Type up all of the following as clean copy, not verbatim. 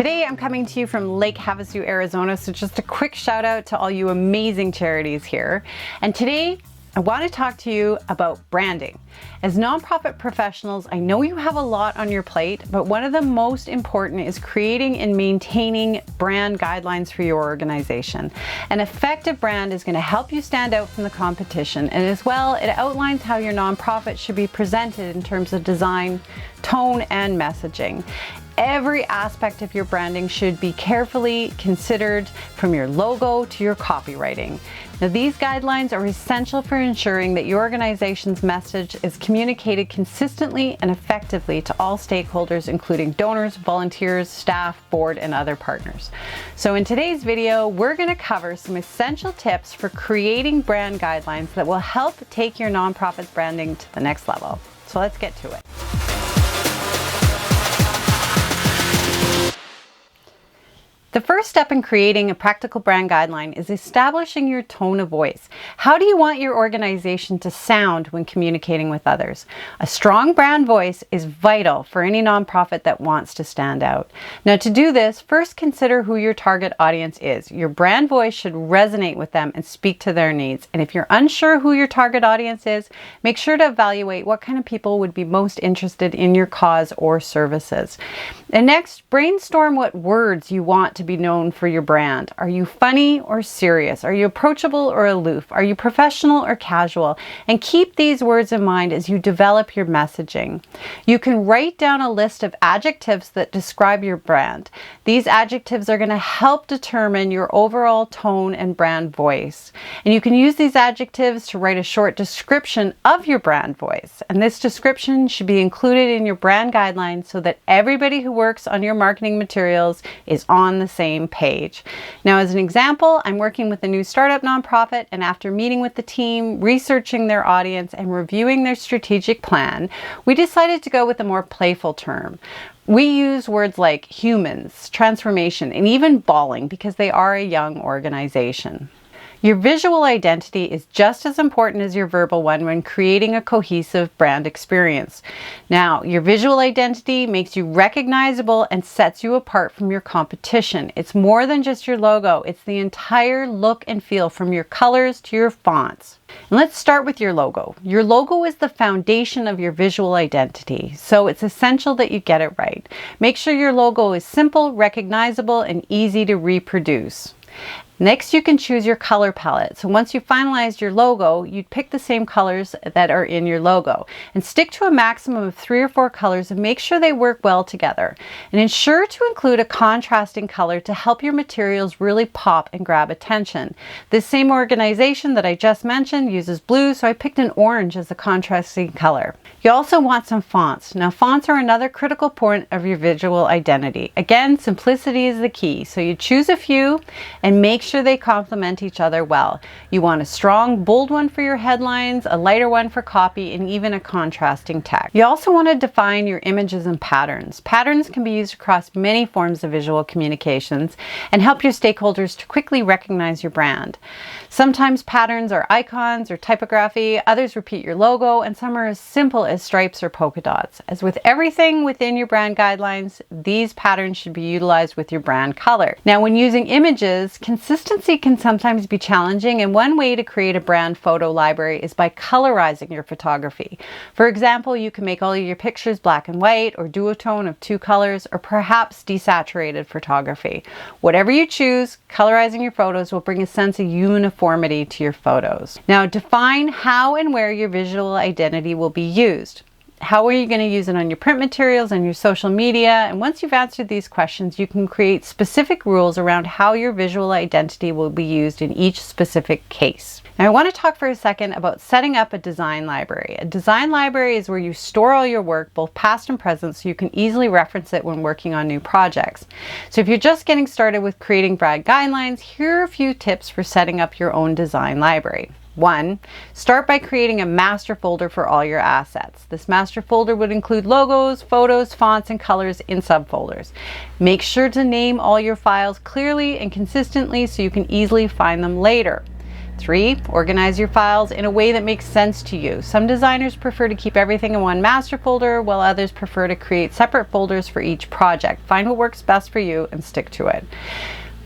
Today I'm coming to you from Lake Havasu, Arizona, so just a quick shout out to all you amazing charities here. And today I want to talk to you about branding. As nonprofit professionals, I know you have a lot on your plate, but one of the most important is creating and maintaining brand guidelines for your organization. An effective brand is going to help you stand out from the competition, and as well, it outlines how your nonprofit should be presented in terms of design, tone, and messaging. Every aspect of your branding should be carefully considered, from your logo to your copywriting. Now, these guidelines are essential for ensuring that your organization's message is communicated consistently and effectively to all stakeholders, including donors, volunteers, staff, board, and other partners. So in today's video, we're going to cover some essential tips for creating brand guidelines that will help take your nonprofit's branding to the next level. So let's get to it. The first step in creating a practical brand guideline is establishing your tone of voice. How do you want your organization to sound when communicating with others? A strong brand voice is vital for any nonprofit that wants to stand out. Now, to do this, first consider who your target audience is. Your brand voice should resonate with them and speak to their needs. And if you're unsure who your target audience is, make sure to evaluate what kind of people would be most interested in your cause or services. And next, brainstorm what words you want to be known for your brand. Are you funny or serious? Are you approachable or aloof? Are you professional or casual? And keep these words in mind as you develop your messaging. You can write down a list of adjectives that describe your brand. These adjectives are going to help determine your overall tone and brand voice. And you can use these adjectives to write a short description of your brand voice. And this description should be included in your brand guidelines so that everybody who works on your marketing materials is on the same page. Now, as an example, I'm working with a new startup nonprofit, and after meeting with the team, researching their audience, and reviewing their strategic plan, we decided to go with a more playful term. We use words like humans, transformation, and even bawling because they are a young organization. Your visual identity is just as important as your verbal one when creating a cohesive brand experience. Now, your visual identity makes you recognizable and sets you apart from your competition. It's more than just your logo. It's the entire look and feel, from your colors to your fonts. And let's start with your logo. Your logo is the foundation of your visual identity, so it's essential that you get it right. Make sure your logo is simple, recognizable, and easy to reproduce. Next, you can choose your color palette. So once you've finalized your logo, you'd pick the same colors that are in your logo and stick to a maximum of 3 or 4 colors and make sure they work well together. And ensure to include a contrasting color to help your materials really pop and grab attention. This same organization that I just mentioned uses blue, so I picked an orange as a contrasting color. You also want some fonts. Now, fonts are another critical point of your visual identity. Again, simplicity is the key, so you choose a few and make sure they complement each other well. You want a strong, bold one for your headlines, a lighter one for copy, and even a contrasting text. You also want to define your images and patterns. Patterns can be used across many forms of visual communications and help your stakeholders to quickly recognize your brand. Sometimes patterns are icons or typography, others repeat your logo, and some are as simple as stripes or polka dots. As with everything within your brand guidelines, these patterns should be utilized with your brand color. Now, when using images, consistency can sometimes be challenging, and one way to create a brand photo library is by colorizing your photography. For example, you can make all of your pictures black and white, or duotone of 2 colors, or perhaps desaturated photography. Whatever you choose, colorizing your photos will bring a sense of uniformity to your photos. Now, define how and where your visual identity will be used. How are you going to use it on your print materials and your social media? And once you've answered these questions, you can create specific rules around how your visual identity will be used in each specific case. Now, I want to talk for a second about setting up a design library. A design library is where you store all your work, both past and present, so you can easily reference it when working on new projects. So if you're just getting started with creating brand guidelines, here are a few tips for setting up your own design library. 1. Start by creating a master folder for all your assets. This master folder would include logos, photos, fonts, and colors in subfolders. Make sure to name all your files clearly and consistently so you can easily find them later. 3, organize your files in a way that makes sense to you. Some designers prefer to keep everything in one master folder, while others prefer to create separate folders for each project. Find what works best for you and stick to it.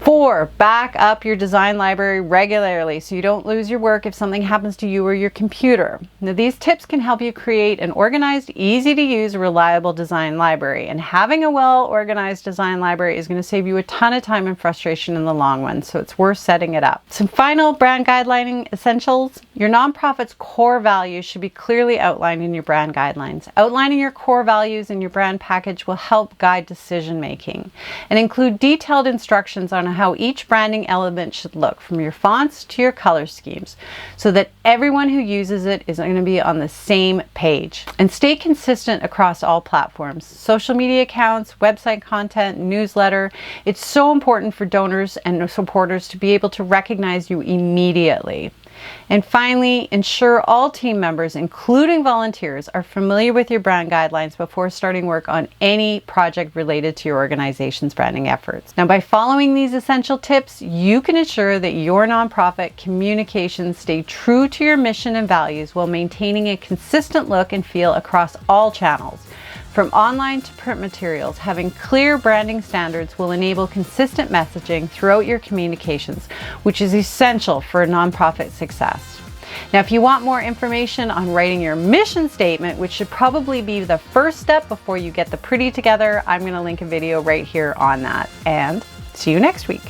4, back up your design library regularly so you don't lose your work if something happens to you or your computer. Now, these tips can help you create an organized, easy to use, reliable design library. And having a well-organized design library is going to save you a ton of time and frustration in the long run, so it's worth setting it up. Some final brand guideline essentials. Your nonprofit's core values should be clearly outlined in your brand guidelines. Outlining your core values in your brand package will help guide decision making and include detailed instructions on how each branding element should look, from your fonts to your color schemes, so that everyone who uses it is going to be on the same page. And stay consistent across all platforms: social media accounts, website content, newsletter. It's so important for donors and supporters to be able to recognize you immediately. And finally, ensure all team members, including volunteers, are familiar with your brand guidelines before starting work on any project related to your organization's branding efforts. Now, by following these essential tips, you can ensure that your nonprofit communications stay true to your mission and values while maintaining a consistent look and feel across all channels. From online to print materials, having clear branding standards will enable consistent messaging throughout your communications, which is essential for a nonprofit success. Now, if you want more information on writing your mission statement, which should probably be the first step before you get the pretty together, I'm going to link a video right here on that. And see you next week.